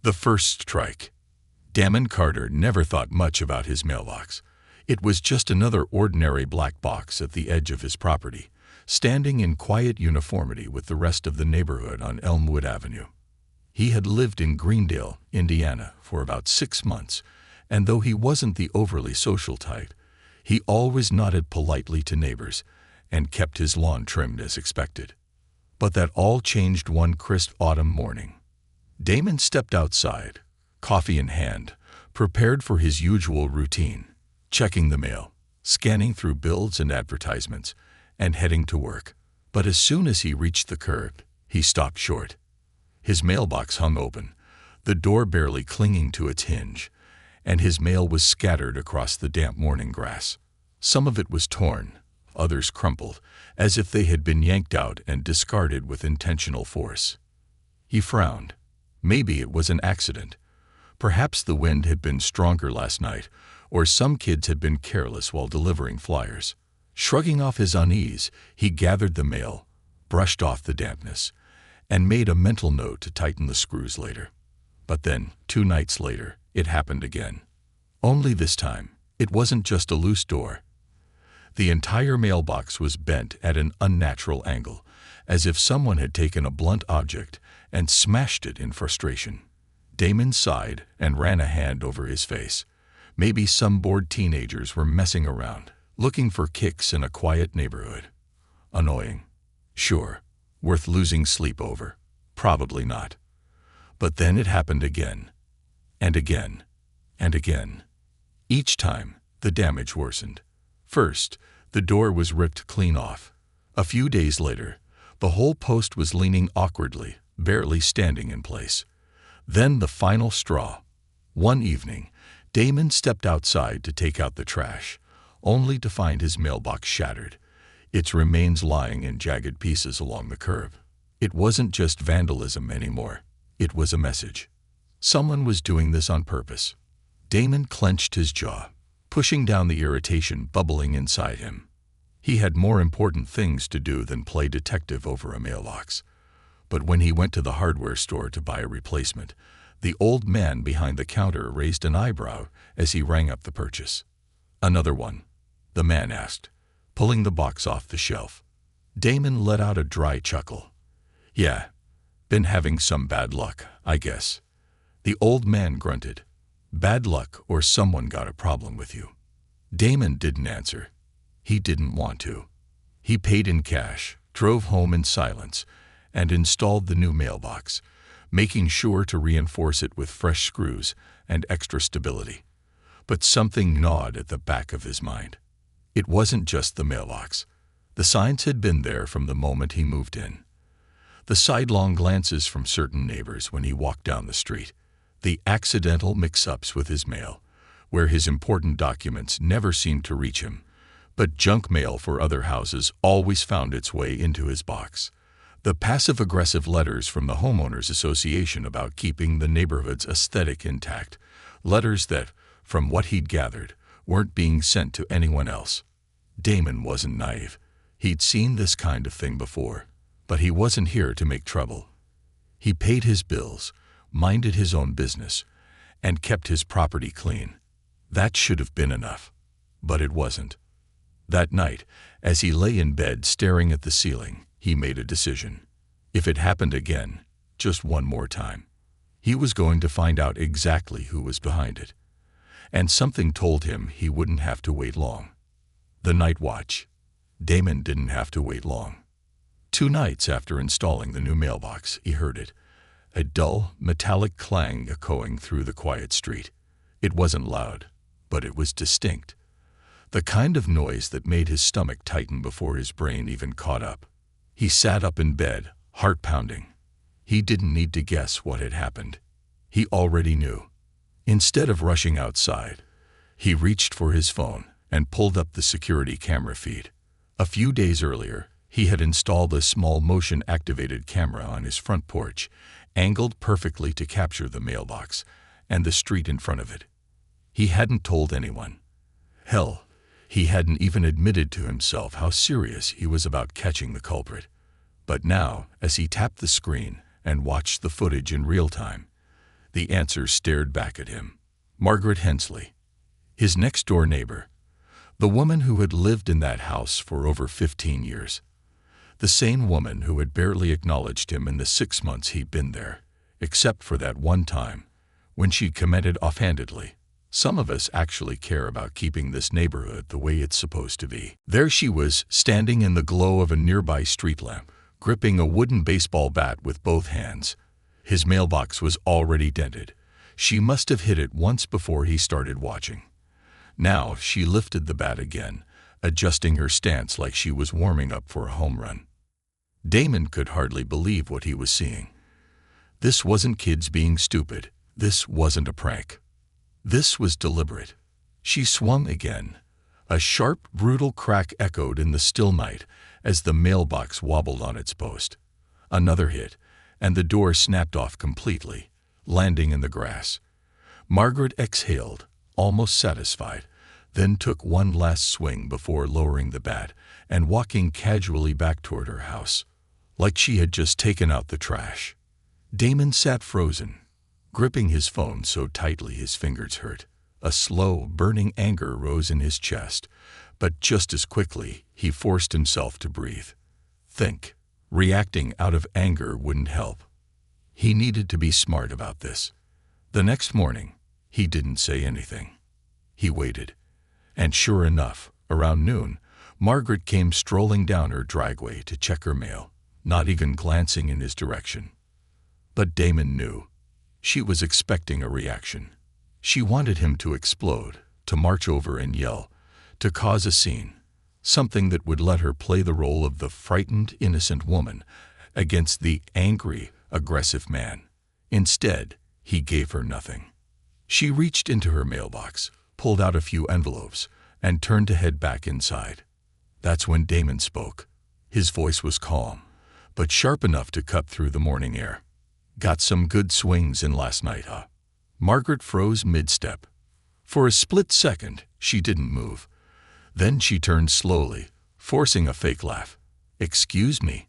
The first strike. Damon Carter never thought much about his mailbox. It was just another ordinary black box at the edge of his property, standing in quiet uniformity with the rest of the neighborhood on Elmwood Avenue. He had lived in Greendale, Indiana, for about 6 months, and though he wasn't the overly social type, he always nodded politely to neighbors and kept his lawn trimmed as expected. But that all changed one crisp autumn morning. Damon stepped outside, coffee in hand, prepared for his usual routine, checking the mail, scanning through bills and advertisements, and heading to work. But as soon as he reached the curb, he stopped short. His mailbox hung open, the door barely clinging to its hinge, and his mail was scattered across the damp morning grass. Some of it was torn, others crumpled, as if they had been yanked out and discarded with intentional force. He frowned. Maybe it was an accident. Perhaps the wind had been stronger last night, or some kids had been careless while delivering flyers. Shrugging off his unease, he gathered the mail, brushed off the dampness, and made a mental note to tighten the screws later. But then, 2 nights later, it happened again. Only this time, it wasn't just a loose door. The entire mailbox was bent at an unnatural angle, as if someone had taken a blunt object and smashed it in frustration. Damon sighed and ran a hand over his face. Maybe some bored teenagers were messing around, looking for kicks in a quiet neighborhood. Annoying. Sure. Worth losing sleep over. Probably not. But then it happened again. And again. And again. Each time, the damage worsened. First, the door was ripped clean off. A few days later, the whole post was leaning awkwardly, barely standing in place. Then the final straw. One evening, Damon stepped outside to take out the trash, only to find his mailbox shattered, its remains lying in jagged pieces along the curb. It wasn't just vandalism anymore. It was a message. Someone was doing this on purpose. Damon clenched his jaw, pushing down the irritation bubbling inside him. He had more important things to do than play detective over a mailbox. But when he went to the hardware store to buy a replacement, the old man behind the counter raised an eyebrow as he rang up the purchase. "Another one?" the man asked, pulling the box off the shelf. Damon let out a dry chuckle. "Yeah, been having some bad luck, I guess." The old man grunted. "Bad luck or someone got a problem with you?" Damon didn't answer. He didn't want to. He paid in cash, drove home in silence, and installed the new mailbox, making sure to reinforce it with fresh screws and extra stability. But something gnawed at the back of his mind. It wasn't just the mailbox. The signs had been there from the moment he moved in. The sidelong glances from certain neighbors when he walked down the street, the accidental mix-ups with his mail, where his important documents never seemed to reach him, but junk mail for other houses always found its way into his box. The passive-aggressive letters from the homeowners association about keeping the neighborhood's aesthetic intact, letters that, from what he'd gathered, weren't being sent to anyone else. Damon wasn't naive. He'd seen this kind of thing before, but he wasn't here to make trouble. He paid his bills, minded his own business, and kept his property clean. That should have been enough, but it wasn't. That night, as he lay in bed staring at the ceiling, he made a decision. If it happened again, just one more time, he was going to find out exactly who was behind it. And something told him he wouldn't have to wait long. The night watch. Damon didn't have to wait long. 2 nights after installing the new mailbox, he heard it, a dull, metallic clang echoing through the quiet street. It wasn't loud, but it was distinct. The kind of noise that made his stomach tighten before his brain even caught up. He sat up in bed, heart pounding. He didn't need to guess what had happened. He already knew. Instead of rushing outside, he reached for his phone and pulled up the security camera feed. A few days earlier, he had installed a small motion-activated camera on his front porch, angled perfectly to capture the mailbox and the street in front of it. He hadn't told anyone. Hell, he hadn't even admitted to himself how serious he was about catching the culprit. But now, as he tapped the screen and watched the footage in real time, The answer stared back at him. Margaret Hensley, his next-door neighbor, the woman who had lived in that house for over 15 years. The same woman who had barely acknowledged him in the 6 months he'd been there, except for that one time, when she'd commented offhandedly, "Some of us actually care about keeping this neighborhood the way it's supposed to be." There she was, standing in the glow of a nearby street lamp, gripping a wooden baseball bat with both hands. His mailbox was already dented. She must have hit it once before he started watching. Now she lifted the bat again, adjusting her stance like she was warming up for a home run. Damon could hardly believe what he was seeing. This wasn't kids being stupid. This wasn't a prank. This was deliberate. She swung again. A sharp, brutal crack echoed in the still night as the mailbox wobbled on its post. Another hit, and the door snapped off completely, landing in the grass. Margaret exhaled, almost satisfied, then took one last swing before lowering the bat and walking casually back toward her house, like she had just taken out the trash. Damon sat frozen, gripping his phone so tightly his fingers hurt. A slow, burning anger rose in his chest, but just as quickly he forced himself to breathe. Think. Reacting out of anger wouldn't help. He needed to be smart about this. The next morning, he didn't say anything. He waited. And sure enough, around noon, Margaret came strolling down her driveway to check her mail, not even glancing in his direction. But Damon knew. She was expecting a reaction. She wanted him to explode, to march over and yell, to cause a scene, something that would let her play the role of the frightened, innocent woman against the angry, aggressive man. Instead, he gave her nothing. She reached into her mailbox, pulled out a few envelopes, and turned to head back inside. That's when Damon spoke. His voice was calm, but sharp enough to cut through the morning air. "Got some good swings in last night, huh?" Margaret froze mid-step. For a split second, she didn't move. Then she turned slowly, forcing a fake laugh. "Excuse me?"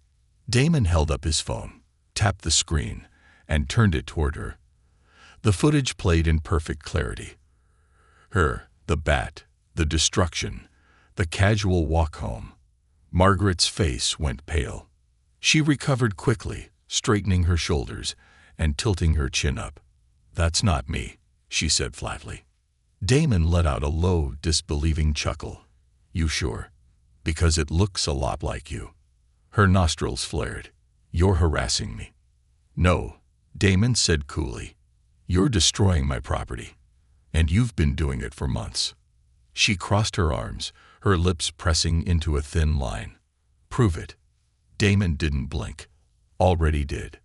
Damon held up his phone, tapped the screen, and turned it toward her. The footage played in perfect clarity. Her, the bat, the destruction, the casual walk home. Margaret's face went pale. She recovered quickly, straightening her shoulders and tilting her chin up. "That's not me," she said flatly. Damon let out a low, disbelieving chuckle. "You sure? Because it looks a lot like you." Her nostrils flared. "You're harassing me." "No," Damon said coolly. "You're destroying my property. And you've been doing it for months." She crossed her arms, her lips pressing into a thin line. "Prove it." Damon didn't blink. Already did.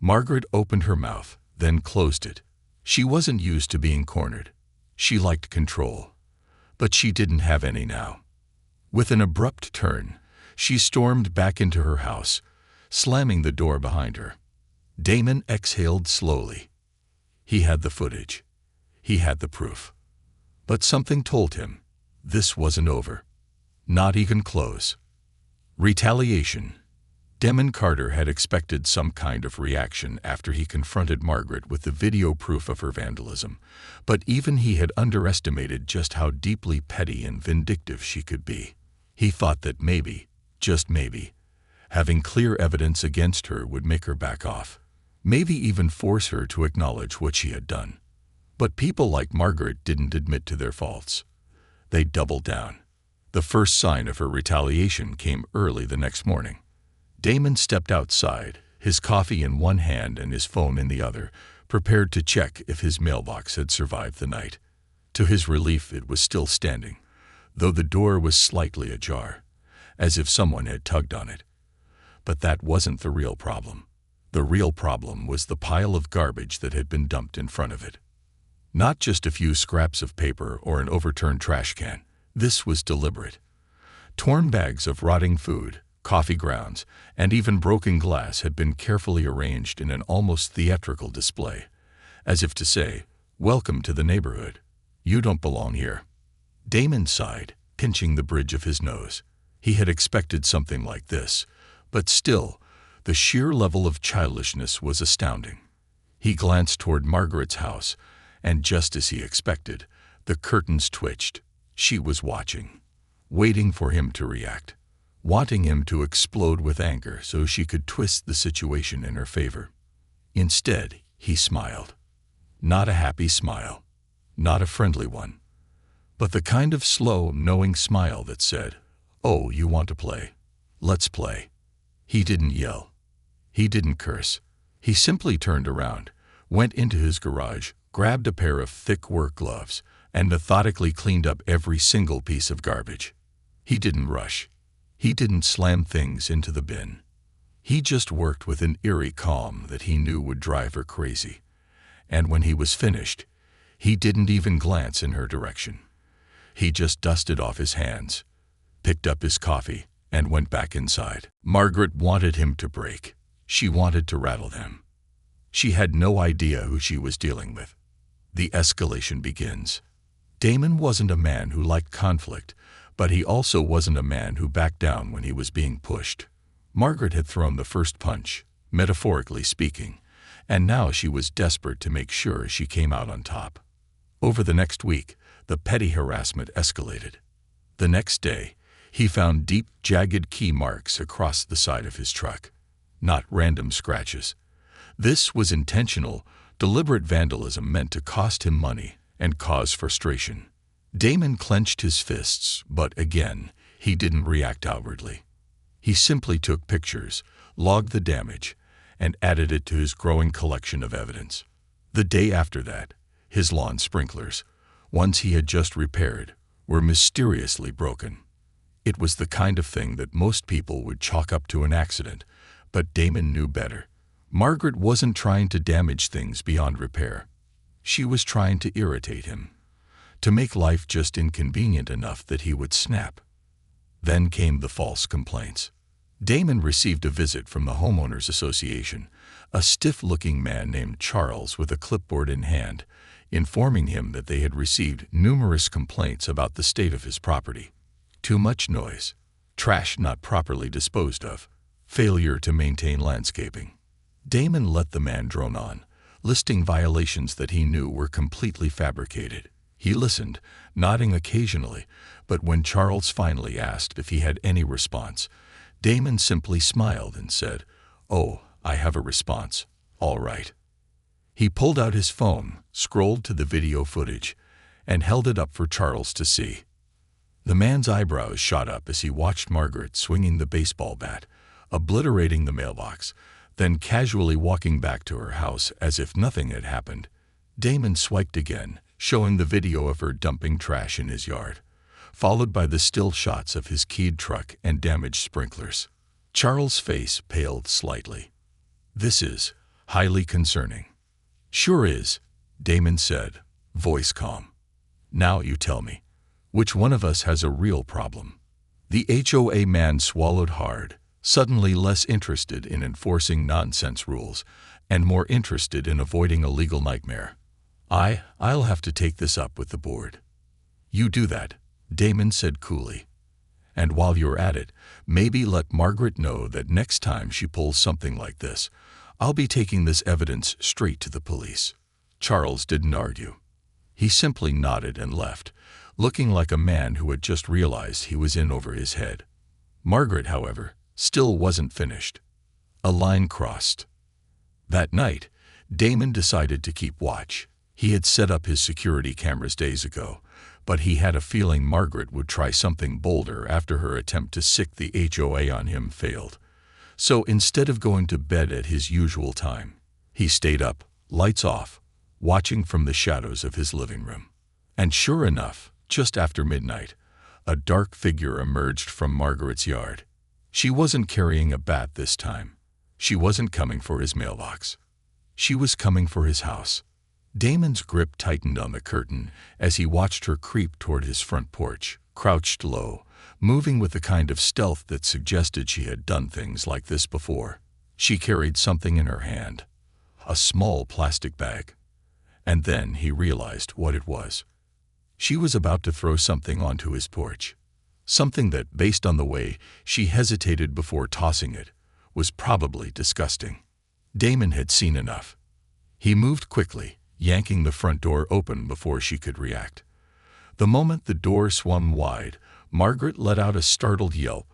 Margaret opened her mouth, then closed it. She wasn't used to being cornered. She liked control. But she didn't have any now. With an abrupt turn, she stormed back into her house, slamming the door behind her. Damon exhaled slowly. He had the footage. He had the proof. But something told him this wasn't over. Not even close. Retaliation. Damon Carter had expected some kind of reaction after he confronted Margaret with the video proof of her vandalism, but even he had underestimated just how deeply petty and vindictive she could be. He thought that maybe, just maybe, having clear evidence against her would make her back off, maybe even force her to acknowledge what she had done. But people like Margaret didn't admit to their faults. They doubled down. The first sign of her retaliation came early the next morning. Damon stepped outside, his coffee in one hand and his phone in the other, prepared to check if his mailbox had survived the night. To his relief, it was still standing, though the door was slightly ajar, as if someone had tugged on it. But that wasn't the real problem. The real problem was the pile of garbage that had been dumped in front of it. Not just a few scraps of paper or an overturned trash can. This was deliberate. Torn bags of rotting food, coffee grounds, and even broken glass had been carefully arranged in an almost theatrical display, as if to say, "Welcome to the neighborhood. You don't belong here." Damon sighed, pinching the bridge of his nose. He had expected something like this, but still, the sheer level of childishness was astounding. He glanced toward Margaret's house, and just as he expected, the curtains twitched. She was watching, waiting for him to react, wanting him to explode with anger so she could twist the situation in her favor. Instead, he smiled. Not a happy smile, not a friendly one, but the kind of slow, knowing smile that said, "Oh, you want to play? Let's play." He didn't yell. He didn't curse. He simply turned around, went into his garage, grabbed a pair of thick work gloves, and methodically cleaned up every single piece of garbage. He didn't rush. He didn't slam things into the bin. He just worked with an eerie calm that he knew would drive her crazy. And when he was finished, he didn't even glance in her direction. He just dusted off his hands, picked up his coffee, and went back inside. Margaret wanted him to break. She wanted to rattle them. She had no idea who she was dealing with. The escalation begins. Damon wasn't a man who liked conflict, but he also wasn't a man who backed down when he was being pushed. Margaret had thrown the first punch, metaphorically speaking, and now she was desperate to make sure she came out on top. Over the next week, the petty harassment escalated. The next day, he found deep, jagged key marks across the side of his truck. Not random scratches. This was intentional, deliberate vandalism meant to cost him money and cause frustration. Damon clenched his fists, but again, he didn't react outwardly. He simply took pictures, logged the damage, and added it to his growing collection of evidence. The day after that, his lawn sprinklers, ones he had just repaired, were mysteriously broken. It was the kind of thing that most people would chalk up to an accident, but Damon knew better. Margaret wasn't trying to damage things beyond repair. She was trying to irritate him, to make life just inconvenient enough that he would snap. Then came the false complaints. Damon received a visit from the Homeowners Association, a stiff-looking man named Charles with a clipboard in hand, informing him that they had received numerous complaints about the state of his property. Too much noise, trash not properly disposed of, failure to maintain landscaping. Damon let the man drone on, listing violations that he knew were completely fabricated. He listened, nodding occasionally, but when Charles finally asked if he had any response, Damon simply smiled and said, "Oh, I have a response. All right." He pulled out his phone, scrolled to the video footage, and held it up for Charles to see. The man's eyebrows shot up as he watched Margaret swinging the baseball bat, obliterating the mailbox, then casually walking back to her house as if nothing had happened. Damon swiped again, showing the video of her dumping trash in his yard, followed by the still shots of his keyed truck and damaged sprinklers. Charles' face paled slightly. "This is highly concerning." "Sure is," Damon said, voice calm. "Now you tell me, which one of us has a real problem?" The HOA man swallowed hard, suddenly less interested in enforcing nonsense rules and more interested in avoiding a legal nightmare. I'll have to take this up with the board." "You do that," Damon said coolly. "And while you're at it, maybe let Margaret know that next time she pulls something like this, I'll be taking this evidence straight to the police." Charles didn't argue. He simply nodded and left, looking like a man who had just realized he was in over his head. Margaret, however, still wasn't finished. A line crossed. That night, Damon decided to keep watch. He had set up his security cameras days ago, but he had a feeling Margaret would try something bolder after her attempt to sick the HOA on him failed. So instead of going to bed at his usual time, he stayed up, lights off, watching from the shadows of his living room. And sure enough, just after midnight, a dark figure emerged from Margaret's yard. She wasn't carrying a bat this time. She wasn't coming for his mailbox. She was coming for his house. Damon's grip tightened on the curtain as he watched her creep toward his front porch, crouched low, moving with the kind of stealth that suggested she had done things like this before. She carried something in her hand, a small plastic bag. And then he realized what it was. She was about to throw something onto his porch, something that, based on the way she hesitated before tossing it, was probably disgusting. Damon had seen enough. He moved quickly, yanking the front door open before she could react. The moment the door swung wide, Margaret let out a startled yelp,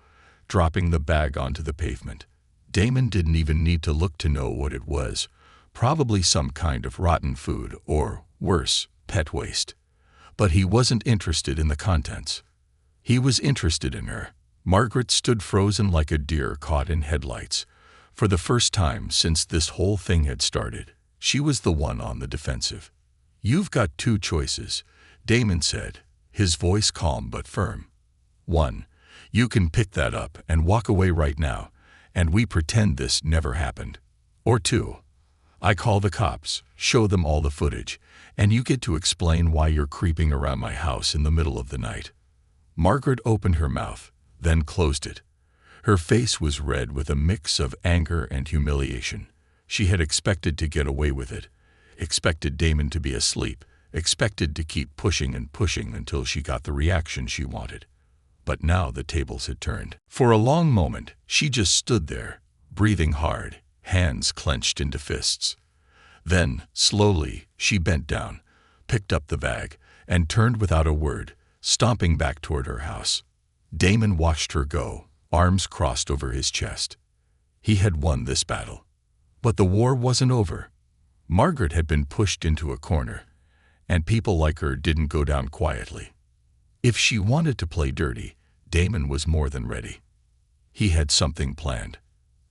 dropping the bag onto the pavement. Damon didn't even need to look to know what it was. Probably some kind of rotten food or, worse, pet waste. But he wasn't interested in the contents. He was interested in her. Margaret stood frozen like a deer caught in headlights. For the first time since this whole thing had started, she was the one on the defensive. "You've got two choices," Damon said, his voice calm but firm. "One, you can pick that up and walk away right now, and we pretend this never happened. Or two, I call the cops, show them all the footage, and you get to explain why you're creeping around my house in the middle of the night." Margaret opened her mouth, then closed it. Her face was red with a mix of anger and humiliation. She had expected to get away with it, expected Damon to be asleep, expected to keep pushing and pushing until she got the reaction she wanted. But now the tables had turned. For a long moment, she just stood there, breathing hard, hands clenched into fists. Then, slowly, she bent down, picked up the bag, and turned without a word, stomping back toward her house. Damon watched her go, arms crossed over his chest. He had won this battle. But the war wasn't over. Margaret had been pushed into a corner, and people like her didn't go down quietly. If she wanted to play dirty, Damon was more than ready. He had something planned,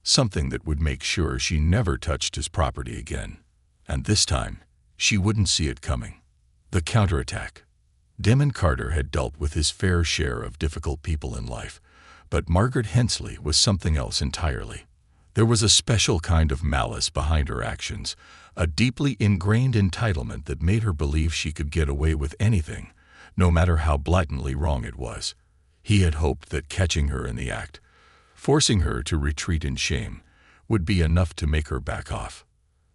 something that would make sure she never touched his property again. And this time, she wouldn't see it coming. The counterattack. Damon Carter had dealt with his fair share of difficult people in life, but Margaret Hensley was something else entirely. There was a special kind of malice behind her actions, a deeply ingrained entitlement that made her believe she could get away with anything, no matter how blatantly wrong it was. He had hoped that catching her in the act, forcing her to retreat in shame, would be enough to make her back off.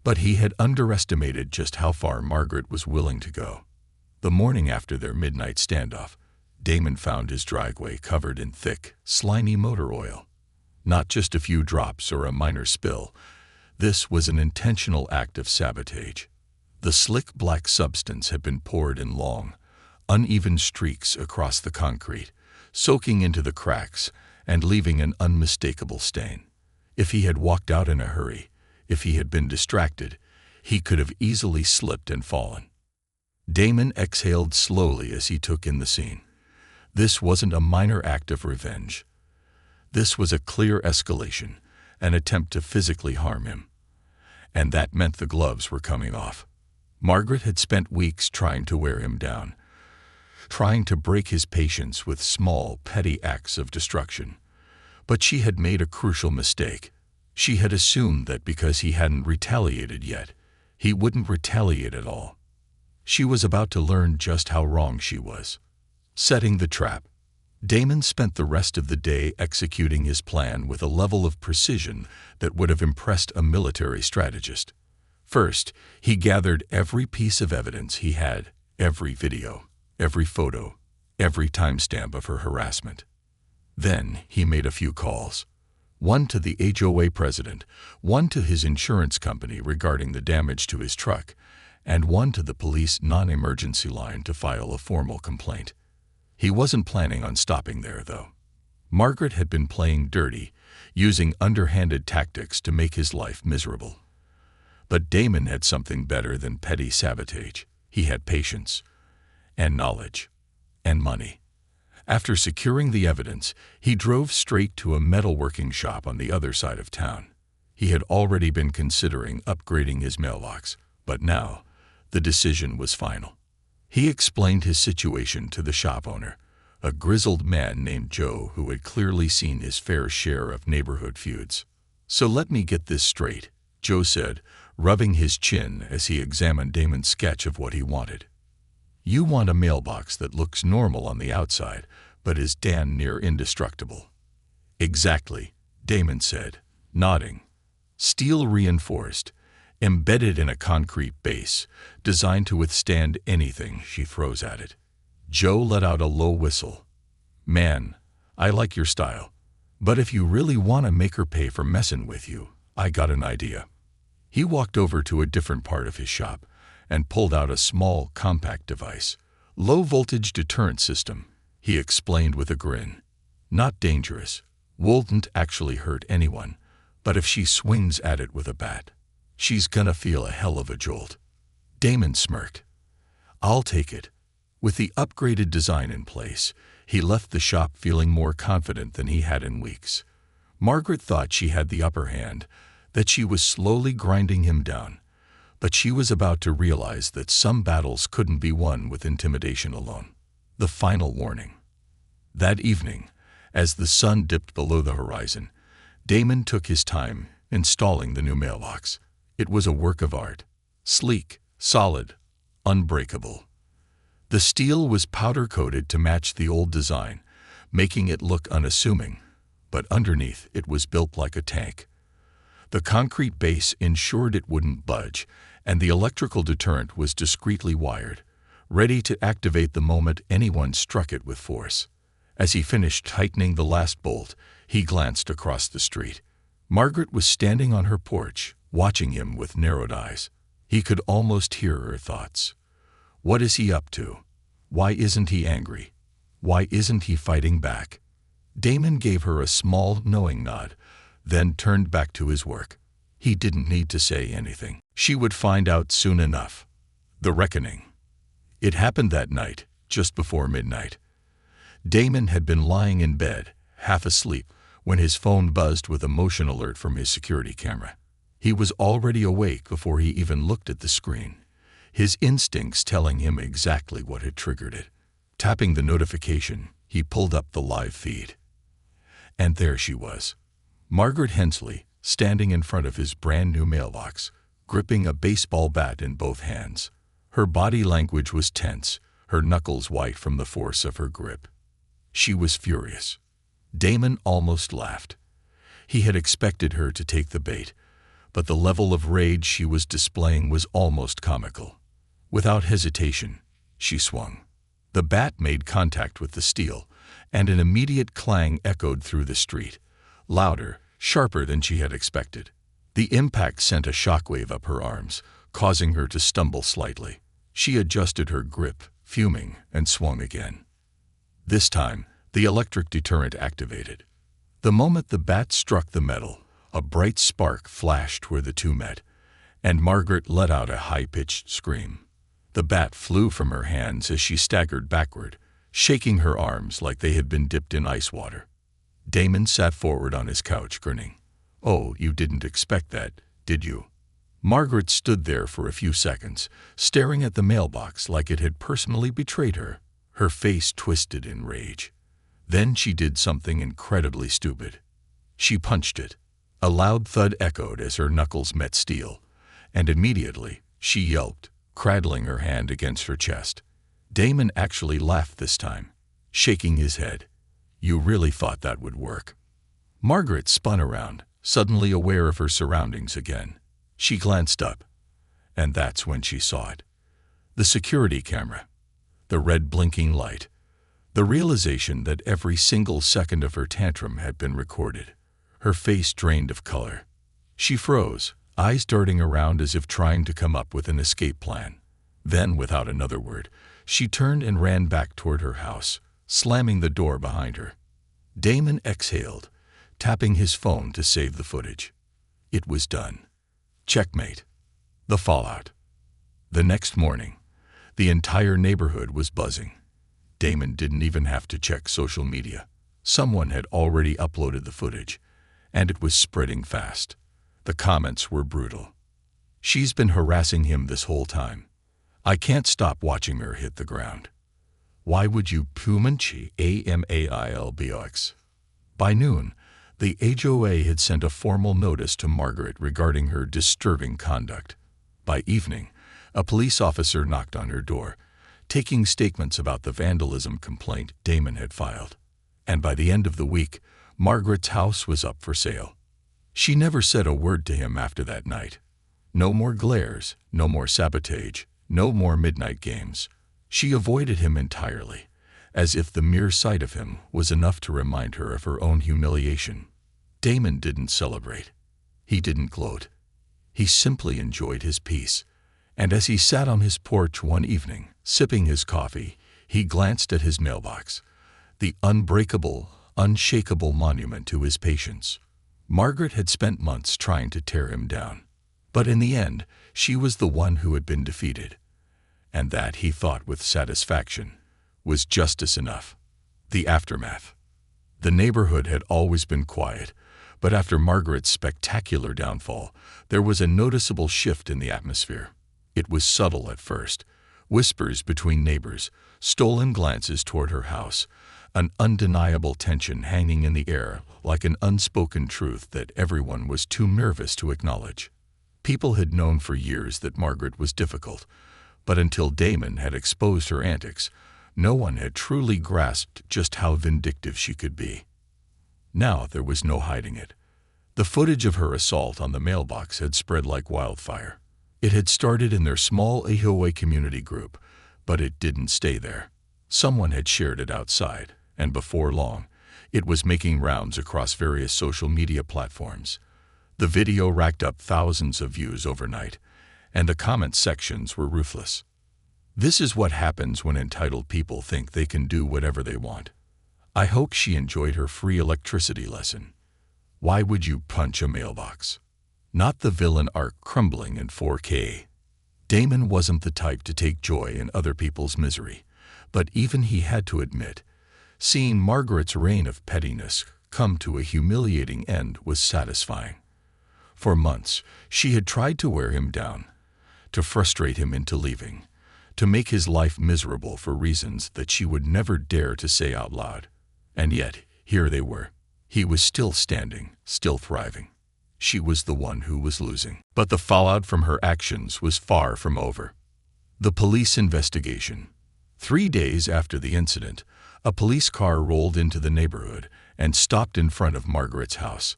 But he had underestimated just how far Margaret was willing to go. The morning after their midnight standoff, Damon found his driveway covered in thick, slimy motor oil. Not just a few drops or a minor spill. This was an intentional act of sabotage. The slick black substance had been poured in long, uneven streaks across the concrete, soaking into the cracks and leaving an unmistakable stain. If he had walked out in a hurry, if he had been distracted, he could have easily slipped and fallen. Damon exhaled slowly as he took in the scene. This wasn't a minor act of revenge. This was a clear escalation, an attempt to physically harm him. And that meant the gloves were coming off. Margaret had spent weeks trying to wear him down, trying to break his patience with small, petty acts of destruction. But she had made a crucial mistake. She had assumed that because he hadn't retaliated yet, he wouldn't retaliate at all. She was about to learn just how wrong she was. Setting the trap. Damon spent the rest of the day executing his plan with a level of precision that would have impressed a military strategist. First, he gathered every piece of evidence he had, every video, every photo, every timestamp of her harassment. Then he made a few calls. One to the HOA president, one to his insurance company regarding the damage to his truck, and one to the police non-emergency line to file a formal complaint. He wasn't planning on stopping there, though. Margaret had been playing dirty, using underhanded tactics to make his life miserable. But Damon had something better than petty sabotage. He had patience, and knowledge, and money. After securing the evidence, he drove straight to a metalworking shop on the other side of town. He had already been considering upgrading his mailbox, but now the decision was final. He explained his situation to the shop owner, a grizzled man named Joe who had clearly seen his fair share of neighborhood feuds. "So let me get this straight," Joe said, rubbing his chin as he examined Damon's sketch of what he wanted. "You want a mailbox that looks normal on the outside, but is damn near indestructible." "Exactly," Damon said, nodding. "Steel reinforced, embedded in a concrete base, designed to withstand anything she throws at it." Joe let out a low whistle. "Man, I like your style. But if you really want to make her pay for messing with you, I got an idea." He walked over to a different part of his shop and pulled out a small, compact device. Low-voltage deterrent system, he explained with a grin. Not dangerous. Won't actually hurt anyone. But if she swings at it with a bat, she's gonna feel a hell of a jolt. Damon smirked. I'll take it. With the upgraded design in place, he left the shop feeling more confident than he had in weeks. Margaret thought she had the upper hand, that she was slowly grinding him down, but she was about to realize that some battles couldn't be won with intimidation alone. The final warning. That evening, as the sun dipped below the horizon, Damon took his time installing the new mailbox. It was a work of art. Sleek, solid, unbreakable. The steel was powder-coated to match the old design, making it look unassuming, but underneath it was built like a tank. The concrete base ensured it wouldn't budge, and the electrical deterrent was discreetly wired, ready to activate the moment anyone struck it with force. As he finished tightening the last bolt, he glanced across the street. Margaret was standing on her porch, watching him with narrowed eyes. He could almost hear her thoughts. What is he up to? Why isn't he angry? Why isn't he fighting back? Damon gave her a small, knowing nod, then turned back to his work. He didn't need to say anything. She would find out soon enough. The reckoning. It happened that night, just before midnight. Damon had been lying in bed, half asleep, when his phone buzzed with a motion alert from his security camera. He was already awake before he even looked at the screen, his instincts telling him exactly what had triggered it. Tapping the notification, he pulled up the live feed. And there she was, Margaret Hensley, standing in front of his brand-new mailbox, gripping a baseball bat in both hands. Her body language was tense, her knuckles white from the force of her grip. She was furious. Damon almost laughed. He had expected her to take the bait, but the level of rage she was displaying was almost comical. Without hesitation, she swung. The bat made contact with the steel, and an immediate clang echoed through the street, louder, sharper than she had expected. The impact sent a shockwave up her arms, causing her to stumble slightly. She adjusted her grip, fuming, and swung again. This time, the electric deterrent activated. The moment the bat struck the metal, a bright spark flashed where the two met, and Margaret let out a high-pitched scream. The bat flew from her hands as she staggered backward, shaking her arms like they had been dipped in ice water. Damon sat forward on his couch, grinning. "Oh, you didn't expect that, did you?" Margaret stood there for a few seconds, staring at the mailbox like it had personally betrayed her, her face twisted in rage. Then she did something incredibly stupid. She punched it. A loud thud echoed as her knuckles met steel, and immediately she yelped, cradling her hand against her chest. Damon actually laughed this time, shaking his head. "You really thought that would work?" Margaret spun around, suddenly aware of her surroundings again. She glanced up, and that's when she saw it. The security camera, the red blinking light, the realization that every single second of her tantrum had been recorded. Her face drained of color. She froze, eyes darting around as if trying to come up with an escape plan. Then, without another word, she turned and ran back toward her house, slamming the door behind her. Damon exhaled, tapping his phone to save the footage. It was done. Checkmate. The fallout. The next morning, the entire neighborhood was buzzing. Damon didn't even have to check social media. Someone had already uploaded the footage, and it was spreading fast. The comments were brutal. "She's been harassing him this whole time. I can't stop watching her hit the ground. Why would you pumanchi amailbox?" By noon, the HOA had sent a formal notice to Margaret regarding her disturbing conduct. By evening, a police officer knocked on her door, taking statements about the vandalism complaint Damon had filed. And by the end of the week, Margaret's house was up for sale. She never said a word to him after that night. No more glares, no more sabotage, no more midnight games. She avoided him entirely, as if the mere sight of him was enough to remind her of her own humiliation. Damon didn't celebrate. He didn't gloat. He simply enjoyed his peace. And as he sat on his porch one evening, sipping his coffee, he glanced at his mailbox, the unbreakable, unshakable monument to his patience. Margaret had spent months trying to tear him down. But in the end, she was the one who had been defeated. And that, he thought with satisfaction, was justice enough. The aftermath. The neighborhood had always been quiet, but after Margaret's spectacular downfall, there was a noticeable shift in the atmosphere. It was subtle at first, whispers between neighbors, stolen glances toward her house, an undeniable tension hanging in the air like an unspoken truth that everyone was too nervous to acknowledge. People had known for years that Margaret was difficult, but until Damon had exposed her antics, no one had truly grasped just how vindictive she could be. Now there was no hiding it. The footage of her assault on the mailbox had spread like wildfire. It had started in their small Ahoe community group, but it didn't stay there. Someone had shared it outside, and before long, it was making rounds across various social media platforms. The video racked up thousands of views overnight, and the comment sections were ruthless. This is what happens when entitled people think they can do whatever they want. I hope she enjoyed her free electricity lesson. Why would you punch a mailbox? Not the villain arc crumbling in 4K. Damon wasn't the type to take joy in other people's misery, but even he had to admit, seeing Margaret's reign of pettiness come to a humiliating end was satisfying. For months, she had tried to wear him down, to frustrate him into leaving, to make his life miserable for reasons that she would never dare to say out loud. And yet, here they were. He was still standing, still thriving. She was the one who was losing. But the fallout from her actions was far from over. The police investigation. 3 days after the incident, a police car rolled into the neighborhood and stopped in front of Margaret's house.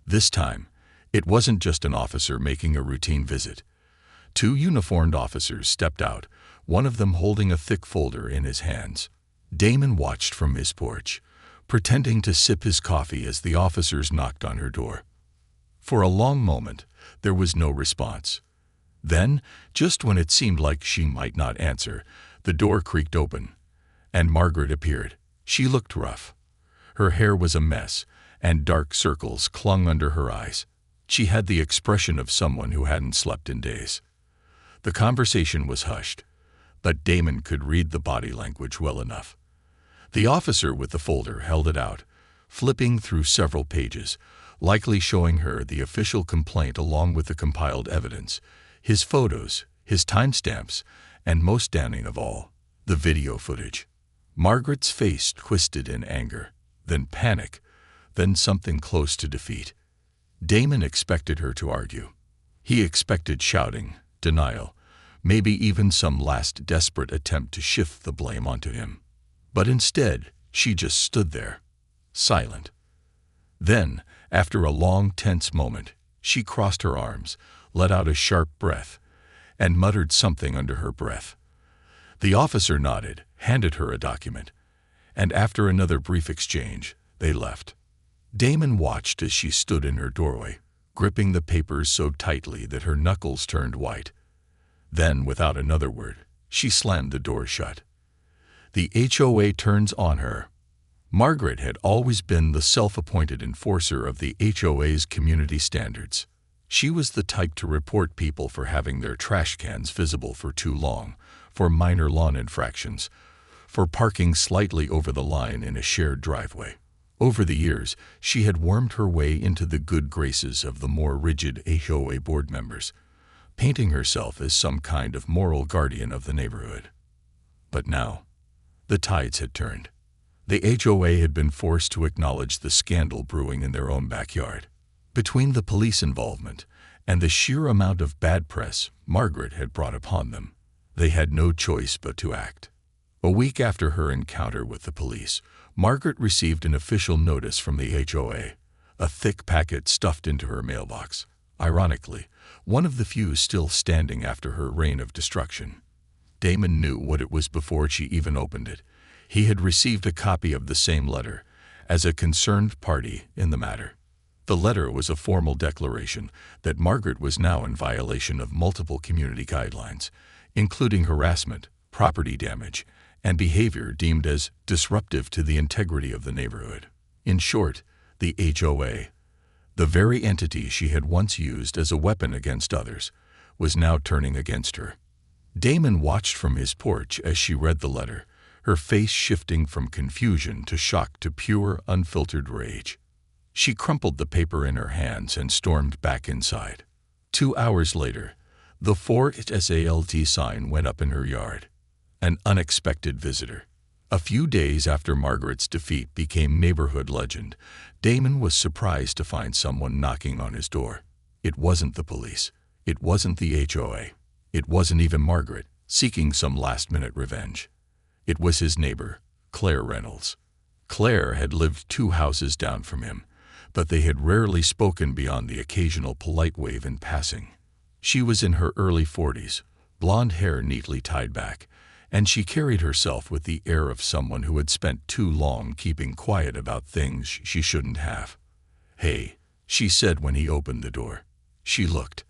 This time, it wasn't just an officer making a routine visit. 2 uniformed officers stepped out, one of them holding a thick folder in his hands. Damon watched from his porch, pretending to sip his coffee as the officers knocked on her door. For a long moment, there was no response. Then, just when it seemed like she might not answer, the door creaked open, and Margaret appeared. She looked rough. Her hair was a mess, and dark circles clung under her eyes. She had the expression of someone who hadn't slept in days. The conversation was hushed, but Damon could read the body language well enough. The officer with the folder held it out, flipping through several pages, likely showing her the official complaint along with the compiled evidence, his photos, his timestamps, and most damning of all, the video footage. Margaret's face twisted in anger, then panic, then something close to defeat. Damon expected her to argue. He expected shouting, denial, maybe even some last desperate attempt to shift the blame onto him. But instead, she just stood there, silent. Then, after a long, tense moment, she crossed her arms, let out a sharp breath, and muttered something under her breath. The officer nodded, handed her a document, and after another brief exchange, they left. Damon watched as she stood in her doorway, gripping the papers so tightly that her knuckles turned white. Then, without another word, she slammed the door shut. The HOA turns on her. Margaret had always been the self-appointed enforcer of the HOA's community standards. She was the type to report people for having their trash cans visible for too long, for minor lawn infractions, for parking slightly over the line in a shared driveway. Over the years, she had wormed her way into the good graces of the more rigid HOA board members, painting herself as some kind of moral guardian of the neighborhood. But now, the tides had turned. The HOA had been forced to acknowledge the scandal brewing in their own backyard. Between the police involvement and the sheer amount of bad press Margaret had brought upon them, they had no choice but to act. A week after her encounter with the police, Margaret received an official notice from the HOA, a thick packet stuffed into her mailbox. Ironically, one of the few still standing after her reign of destruction. Damon knew what it was before she even opened it. He had received a copy of the same letter, as a concerned party in the matter. The letter was a formal declaration that Margaret was now in violation of multiple community guidelines, including harassment, property damage, and behavior deemed as disruptive to the integrity of the neighborhood. In short, the HOA, the very entity she had once used as a weapon against others, was now turning against her. Damon watched from his porch as she read the letter, her face shifting from confusion to shock to pure, unfiltered rage. She crumpled the paper in her hands and stormed back inside. 2 hours later, the For Salt sign went up in her yard. An unexpected visitor. A few days after Margaret's defeat became neighborhood legend, Damon was surprised to find someone knocking on his door. It wasn't the police. It wasn't the HOA. It wasn't even Margaret, seeking some last-minute revenge. It was his neighbor, Claire Reynolds. Claire had lived 2 houses down from him, but they had rarely spoken beyond the occasional polite wave in passing. She was in her early 40s, blonde hair neatly tied back, and she carried herself with the air of someone who had spent too long keeping quiet about things she shouldn't have. "Hey," she said when he opened the door. She looked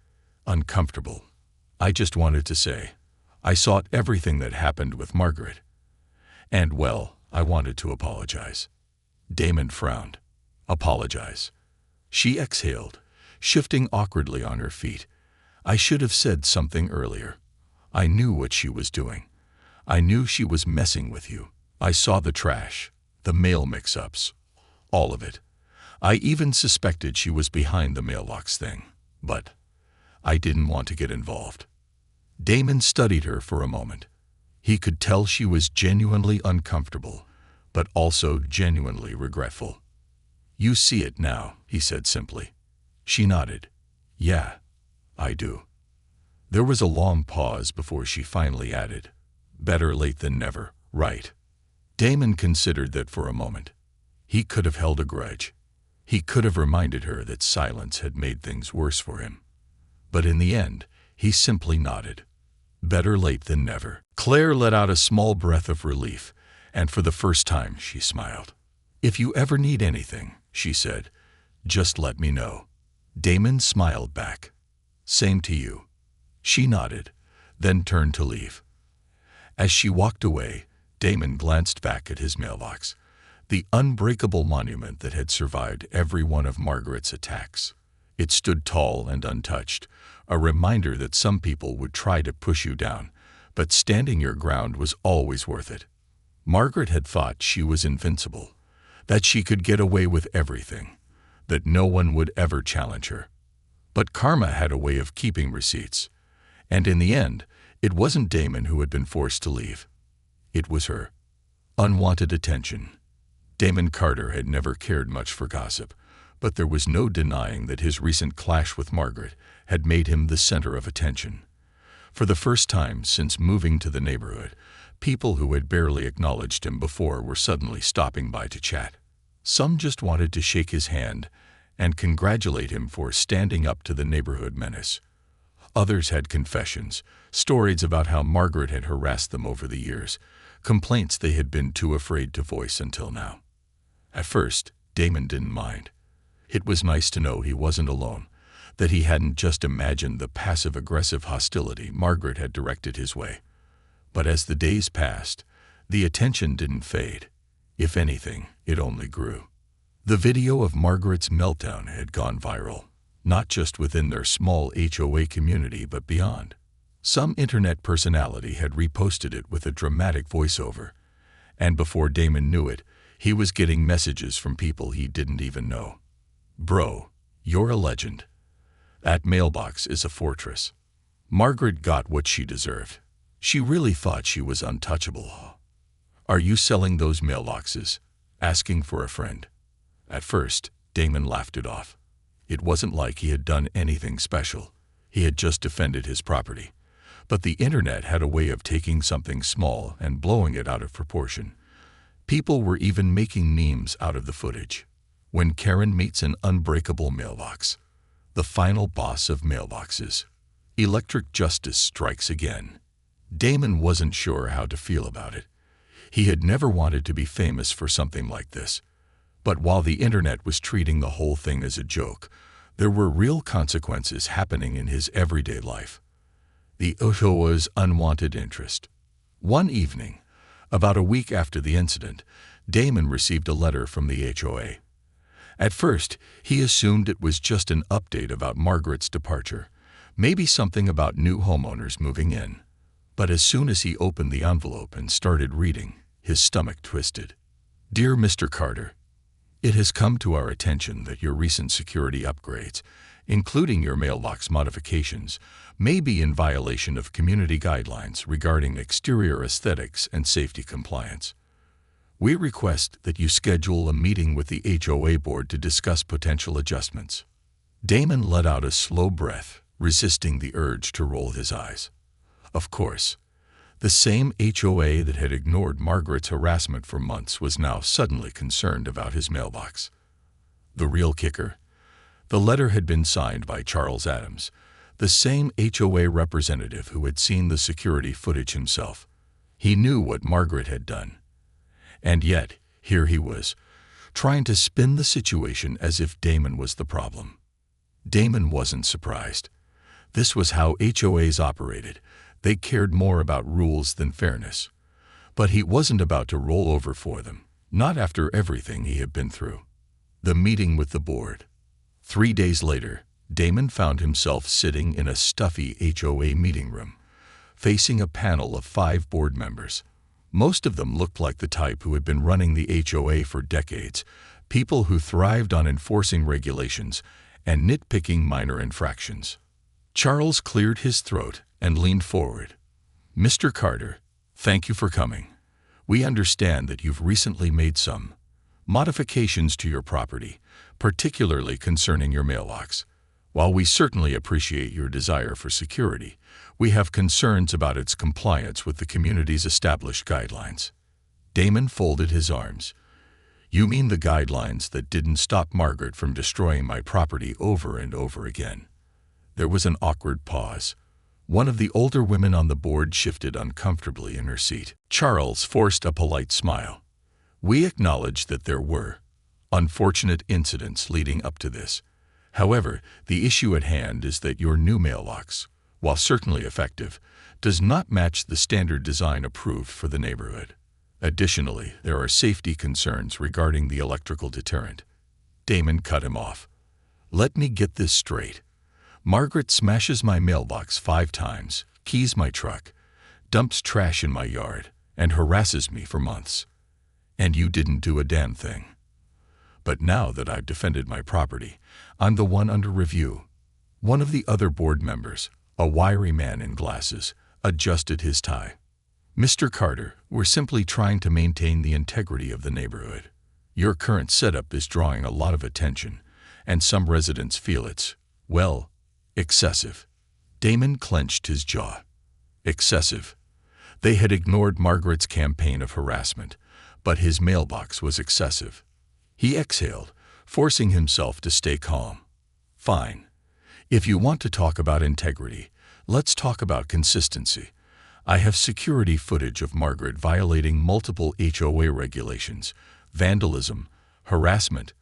uncomfortable. "I just wanted to say, I saw everything that happened with Margaret. And, well, I wanted to apologize." Damon frowned. "Apologize." She exhaled, shifting awkwardly on her feet. "I should have said something earlier. I knew what she was doing. I knew she was messing with you. I saw the trash, the mail mix-ups, all of it. I even suspected she was behind the mailbox thing. But I didn't want to get involved." Damon studied her for a moment. He could tell she was genuinely uncomfortable, but also genuinely regretful. "You see it now," he said simply. She nodded. "Yeah, I do." There was a long pause before she finally added, "Better late than never, right?" Damon considered that for a moment. He could have held a grudge. He could have reminded her that silence had made things worse for him. But in the end, he simply nodded. Better late than never. Claire let out a small breath of relief, and for the first time she smiled. "If you ever need anything," she said, "just let me know." Damon smiled back. "Same to you." She nodded, then turned to leave. As she walked away, Damon glanced back at his mailbox, the unbreakable monument that had survived every one of Margaret's attacks. It stood tall and untouched, a reminder that some people would try to push you down, but standing your ground was always worth it. Margaret had thought she was invincible, that she could get away with everything, that no one would ever challenge her. But karma had a way of keeping receipts, and in the end, it wasn't Damon who had been forced to leave. It was her. Unwanted attention. Damon Carter had never cared much for gossip, but there was no denying that his recent clash with Margaret had made him the center of attention. For the first time since moving to the neighborhood, people who had barely acknowledged him before were suddenly stopping by to chat. Some just wanted to shake his hand and congratulate him for standing up to the neighborhood menace. Others had confessions, stories about how Margaret had harassed them over the years, complaints they had been too afraid to voice until now. At first, Damon didn't mind. It was nice to know he wasn't alone, that he hadn't just imagined the passive-aggressive hostility Margaret had directed his way. But as the days passed, the attention didn't fade. If anything, it only grew. The video of Margaret's meltdown had gone viral, not just within their small HOA community but beyond. Some internet personality had reposted it with a dramatic voiceover, and before Damon knew it, he was getting messages from people he didn't even know. "Bro, you're a legend. That mailbox is a fortress." Margaret got what she deserved. She really thought she was untouchable. "Are you selling those mailboxes? Asking for a friend?" At first, Damon laughed it off. It wasn't like he had done anything special. He had just defended his property. But the internet had a way of taking something small and blowing it out of proportion. People were even making memes out of the footage. When Karen meets an unbreakable mailbox, the final boss of mailboxes. Electric justice strikes again. Damon wasn't sure how to feel about it. He had never wanted to be famous for something like this. But while the internet was treating the whole thing as a joke, there were real consequences happening in his everyday life. The HOA's unwanted interest. One evening, about a week after the incident, Damon received a letter from the HOA. At first, he assumed it was just an update about Margaret's departure, maybe something about new homeowners moving in. But as soon as he opened the envelope and started reading, his stomach twisted. Dear Mr. Carter, it has come to our attention that your recent security upgrades, including your mailbox modifications, may be in violation of community guidelines regarding exterior aesthetics and safety compliance. We request that you schedule a meeting with the HOA board to discuss potential adjustments. Damon let out a slow breath, resisting the urge to roll his eyes. Of course, the same HOA that had ignored Margaret's harassment for months was now suddenly concerned about his mailbox. The real kicker? The letter had been signed by Charles Adams, the same HOA representative who had seen the security footage himself. He knew what Margaret had done. And yet, here he was, trying to spin the situation as if Damon was the problem. Damon wasn't surprised. This was how HOAs operated. They cared more about rules than fairness. But he wasn't about to roll over for them, not after everything he had been through. The meeting with the board. 3 days later, Damon found himself sitting in a stuffy HOA meeting room, facing a panel of 5 board members. Most of them looked like the type who had been running the HOA for decades, people who thrived on enforcing regulations and nitpicking minor infractions. Charles cleared his throat and leaned forward. Mr. Carter, thank you for coming. We understand that you've recently made some modifications to your property, particularly concerning your mailbox. While we certainly appreciate your desire for security, we have concerns about its compliance with the community's established guidelines. Damon folded his arms. You mean the guidelines that didn't stop Margaret from destroying my property over and over again? There was an awkward pause. One of the older women on the board shifted uncomfortably in her seat. Charles forced a polite smile. We acknowledge that there were unfortunate incidents leading up to this. However, the issue at hand is that your new mailbox, while certainly effective, does not match the standard design approved for the neighborhood. Additionally, there are safety concerns regarding the electrical deterrent. Damon cut him off. Let me get this straight. Margaret smashes my mailbox 5 times, keys my truck, dumps trash in my yard, and harasses me for months. And you didn't do a damn thing. But now that I've defended my property, I'm the one under review. One of the other board members, a wiry man in glasses, adjusted his tie. Mr. Carter, we're simply trying to maintain the integrity of the neighborhood. Your current setup is drawing a lot of attention, and some residents feel it's, well, excessive. Damon clenched his jaw. Excessive. They had ignored Margaret's campaign of harassment, but his mailbox was excessive. He exhaled, forcing himself to stay calm. Fine. If you want to talk about integrity, let's talk about consistency. I have security footage of Margaret violating multiple HOA regulations, vandalism, harassment,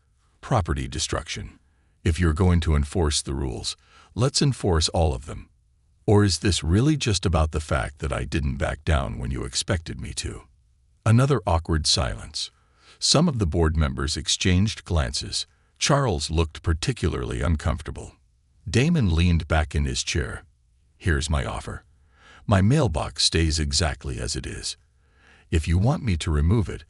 property destruction. If you're going to enforce the rules, let's enforce all of them. Or is this really just about the fact that I didn't back down when you expected me to? Another awkward silence. Some of the board members exchanged glances. Charles looked particularly uncomfortable. Damon leaned back in his chair. Here's my offer. My mailbox stays exactly as it is. If you want me to remove it,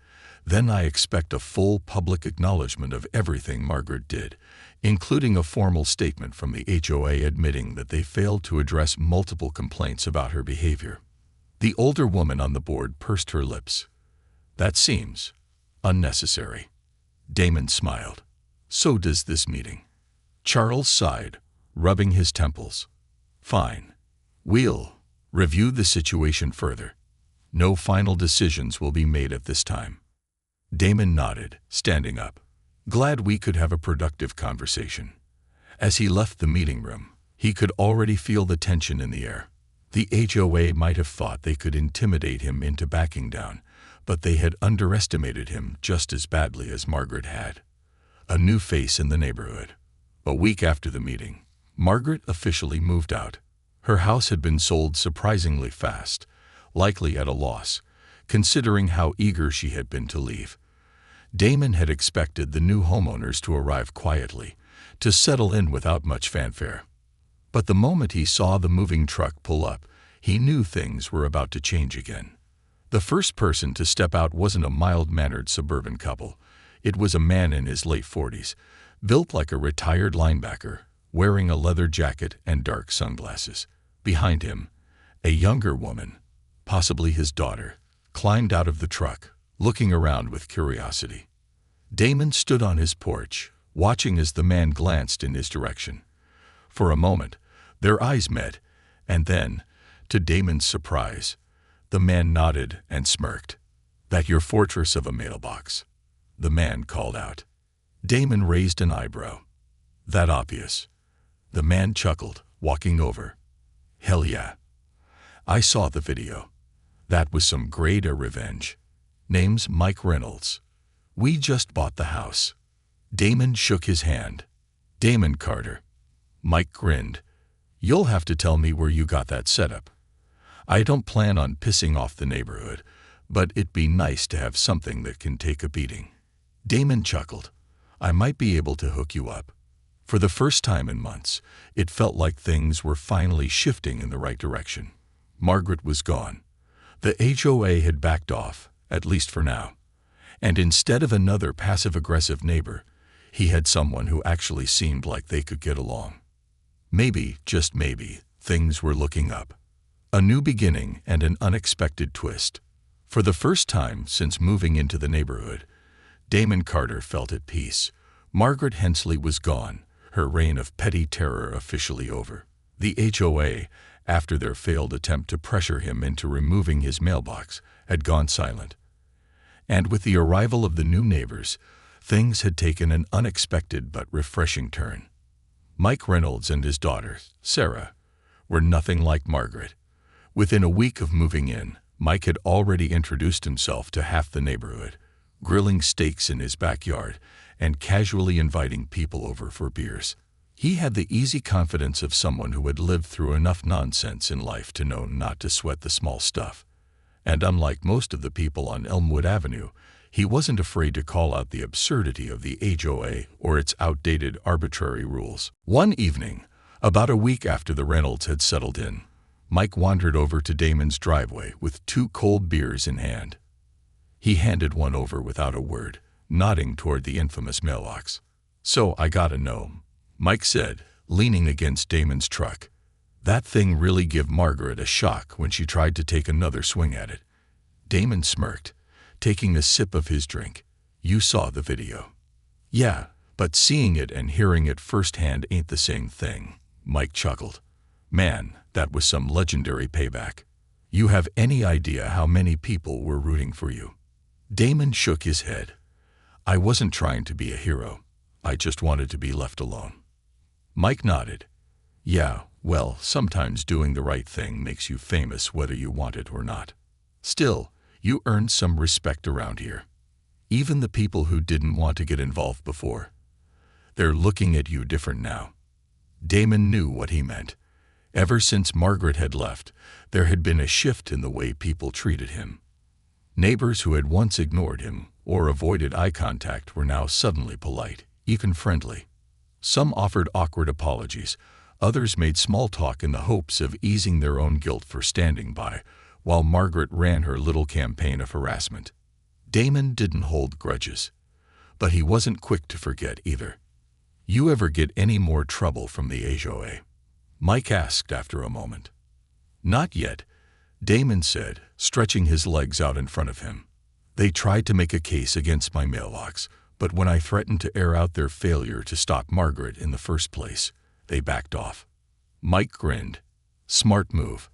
then I expect a full public acknowledgement of everything Margaret did, including a formal statement from the HOA admitting that they failed to address multiple complaints about her behavior. The older woman on the board pursed her lips. That seems unnecessary. Damon smiled. So does this meeting. Charles sighed, rubbing his temples. Fine. We'll review the situation further. No final decisions will be made at this time. Damon nodded, standing up. Glad we could have a productive conversation. As he left the meeting room, he could already feel the tension in the air. The HOA might have thought they could intimidate him into backing down, but they had underestimated him just as badly as Margaret had. A new face in the neighborhood. A week after the meeting, Margaret officially moved out. Her house had been sold surprisingly fast, likely at a loss, considering how eager she had been to leave. Damon had expected the new homeowners to arrive quietly, to settle in without much fanfare. But the moment he saw the moving truck pull up, he knew things were about to change again. The first person to step out wasn't a mild-mannered suburban couple. It was a man in his late 40s, built like a retired linebacker, wearing a leather jacket and dark sunglasses. Behind him, a younger woman, possibly his daughter, climbed out of the truck, looking around with curiosity. Damon stood on his porch, watching as the man glanced in his direction. For a moment, their eyes met, and then, to Damon's surprise, the man nodded and smirked. "That your fortress of a mailbox?" the man called out. Damon raised an eyebrow. "That obvious?" The man chuckled, walking over. "Hell yeah. I saw the video. That was some grade A revenge. Name's Mike Reynolds. We just bought the house." Damon shook his hand. "Damon Carter." Mike grinned. "You'll have to tell me where you got that setup. I don't plan on pissing off the neighborhood, but it'd be nice to have something that can take a beating." Damon chuckled. "I might be able to hook you up." For the first time in months, it felt like things were finally shifting in the right direction. Margaret was gone. The HOA had backed off, at least for now. And instead of another passive-aggressive neighbor, he had someone who actually seemed like they could get along. Maybe, just maybe, things were looking up. A new beginning and an unexpected twist. For the first time since moving into the neighborhood, Damon Carter felt at peace. Margaret Hensley was gone, her reign of petty terror officially over. The HOA, after their failed attempt to pressure him into removing his mailbox, had gone silent. And with the arrival of the new neighbors, things had taken an unexpected but refreshing turn. Mike Reynolds and his daughter, Sarah, were nothing like Margaret. Within a week of moving in, Mike had already introduced himself to half the neighborhood, grilling steaks in his backyard and casually inviting people over for beers. He had the easy confidence of someone who had lived through enough nonsense in life to know not to sweat the small stuff. And unlike most of the people on Elmwood Avenue, he wasn't afraid to call out the absurdity of the HOA or its outdated arbitrary rules. One evening, about a week after the Reynolds had settled in, Mike wandered over to Damon's driveway with 2 cold beers in hand. He handed one over without a word, nodding toward the infamous mailbox. "So I gotta know," Mike said, leaning against Damon's truck. "That thing really give Margaret a shock when she tried to take another swing at it." Damon smirked, taking a sip of his drink. "You saw the video." "Yeah, but seeing it and hearing it firsthand ain't the same thing," Mike chuckled. "Man, that was some legendary payback. You have any idea how many people were rooting for you?" Damon shook his head. "I wasn't trying to be a hero. I just wanted to be left alone." Mike nodded. "Yeah, well, sometimes doing the right thing makes you famous whether you want it or not. Still, you earned some respect around here. Even the people who didn't want to get involved before. They're looking at you different now." Damon knew what he meant. Ever since Margaret had left, there had been a shift in the way people treated him. Neighbors who had once ignored him or avoided eye contact were now suddenly polite, even friendly. Some offered awkward apologies. Others made small talk in the hopes of easing their own guilt for standing by, while Margaret ran her little campaign of harassment. Damon didn't hold grudges, but he wasn't quick to forget either. "You ever get any more trouble from the HOA?" Mike asked after a moment. "Not yet," Damon said, stretching his legs out in front of him. "They tried to make a case against my mailbox, but when I threatened to air out their failure to stop Margaret in the first place, they backed off." Mike grinned. "Smart move.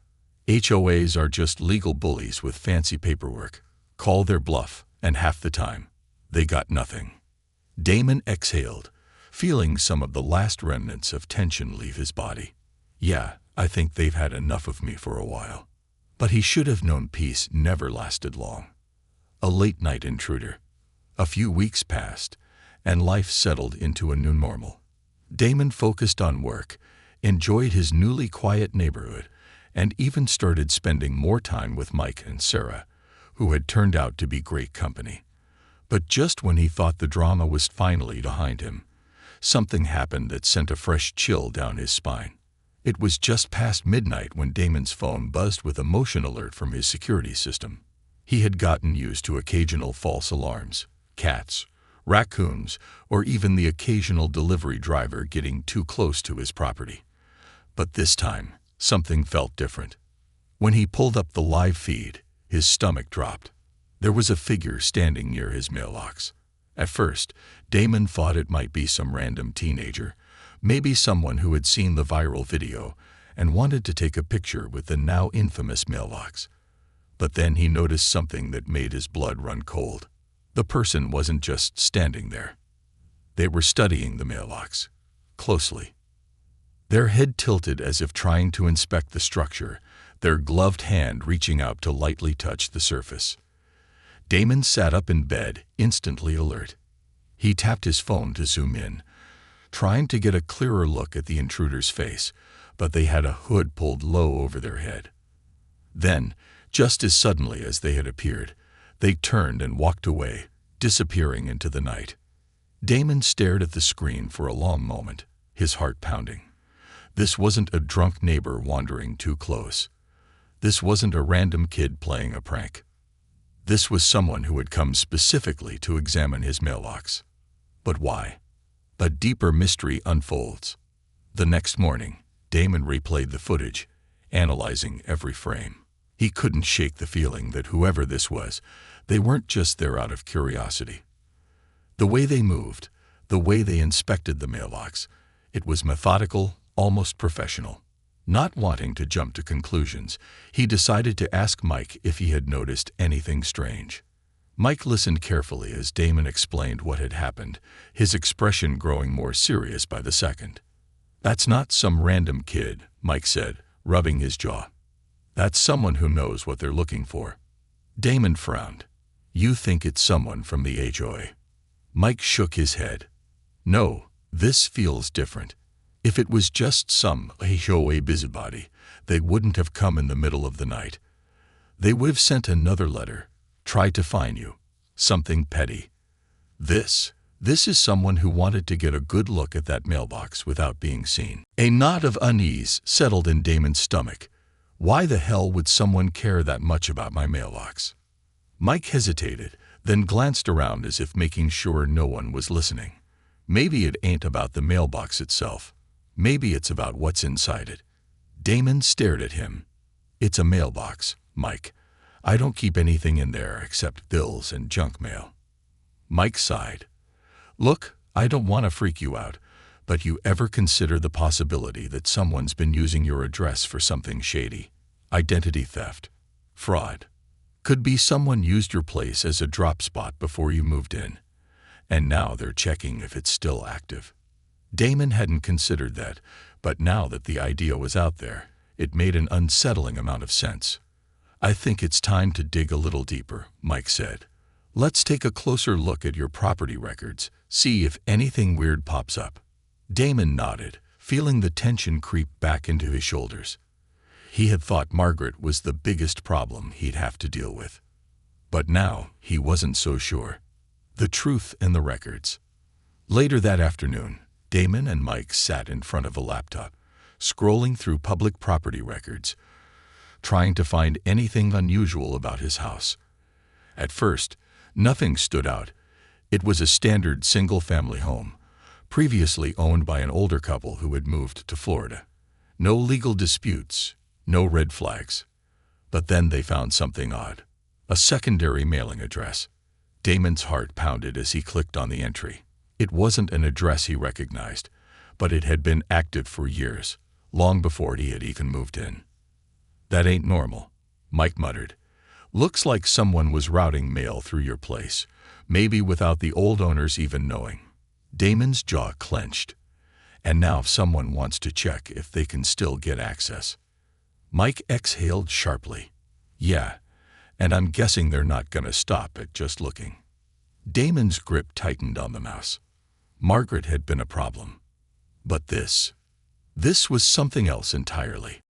HOAs are just legal bullies with fancy paperwork. Call their bluff, and half the time, they got nothing." Damon exhaled, feeling some of the last remnants of tension leave his body. "Yeah, I think they've had enough of me for a while. But he should have known peace never lasted long. A late-night intruder. A few weeks passed, and life settled into a new normal. Damon focused on work, enjoyed his newly quiet neighborhood, and even started spending more time with Mike and Sarah, who had turned out to be great company. But just when he thought the drama was finally behind him, something happened that sent a fresh chill down his spine. It was just past midnight when Damon's phone buzzed with a motion alert from his security system. He had gotten used to occasional false alarms, cats, raccoons, or even the occasional delivery driver getting too close to his property. But this time, something felt different. When he pulled up the live feed, his stomach dropped. There was a figure standing near his mailbox. At first, Damon thought it might be some random teenager, maybe someone who had seen the viral video and wanted to take a picture with the now infamous mailbox. But then he noticed something that made his blood run cold. The person wasn't just standing there. They were studying the mailbox closely. Their head tilted as if trying to inspect the structure, their gloved hand reaching out to lightly touch the surface. Damon sat up in bed, instantly alert. He tapped his phone to zoom in, trying to get a clearer look at the intruder's face, but they had a hood pulled low over their head. Then, just as suddenly as they had appeared, they turned and walked away, disappearing into the night. Damon stared at the screen for a long moment, his heart pounding. This wasn't a drunk neighbor wandering too close. This wasn't a random kid playing a prank. This was someone who had come specifically to examine his mailbox. But why? A deeper mystery unfolds. The next morning, Damon replayed the footage, analyzing every frame. He couldn't shake the feeling that whoever this was, they weren't just there out of curiosity. The way they moved, the way they inspected the mailbox, it was methodical, almost professional. Not wanting to jump to conclusions, he decided to ask Mike if he had noticed anything strange. Mike listened carefully as Damon explained what had happened, his expression growing more serious by the second. "That's not some random kid," Mike said, rubbing his jaw. "That's someone who knows what they're looking for." Damon frowned. "You think it's someone from the HOA?" Mike shook his head. "No, this feels different. If it was just some HOA busybody, they wouldn't have come in the middle of the night. They would have sent another letter, tried to fine you, something petty. This is someone who wanted to get a good look at that mailbox without being seen." A knot of unease settled in Damon's stomach. Why the hell would someone care that much about my mailbox? Mike hesitated, then glanced around as if making sure no one was listening. Maybe it ain't about the mailbox itself. Maybe it's about what's inside it. Damon stared at him. "It's a mailbox, Mike. I don't keep anything in there except bills and junk mail." Mike sighed. "Look, I don't want to freak you out, but you ever consider the possibility that someone's been using your address for something shady? Identity theft, fraud. Could be someone used your place as a drop spot before you moved in, and now they're checking if it's still active." Damon hadn't considered that, but now that the idea was out there, it made an unsettling amount of sense. "I think it's time to dig a little deeper," Mike said. "Let's take a closer look at your property records, see if anything weird pops up." Damon nodded, feeling the tension creep back into his shoulders. He had thought Margaret was the biggest problem he'd have to deal with. But now he wasn't so sure. The truth in the records. Later that afternoon, Damon and Mike sat in front of a laptop, scrolling through public property records, trying to find anything unusual about his house. At first, nothing stood out. It was a standard single-family home, previously owned by an older couple who had moved to Florida. No legal disputes, no red flags. But then they found something odd. A secondary mailing address. Damon's heart pounded as he clicked on the entry. It wasn't an address he recognized, but it had been active for years, long before he had even moved in. "That ain't normal," Mike muttered. "Looks like someone was routing mail through your place, maybe without the old owners even knowing." Damon's jaw clenched. And now someone wants to check if they can still get access. Mike exhaled sharply. Yeah, and I'm guessing they're not going to stop at just looking. Damon's grip tightened on the mouse. Margaret had been a problem. But this was something else entirely.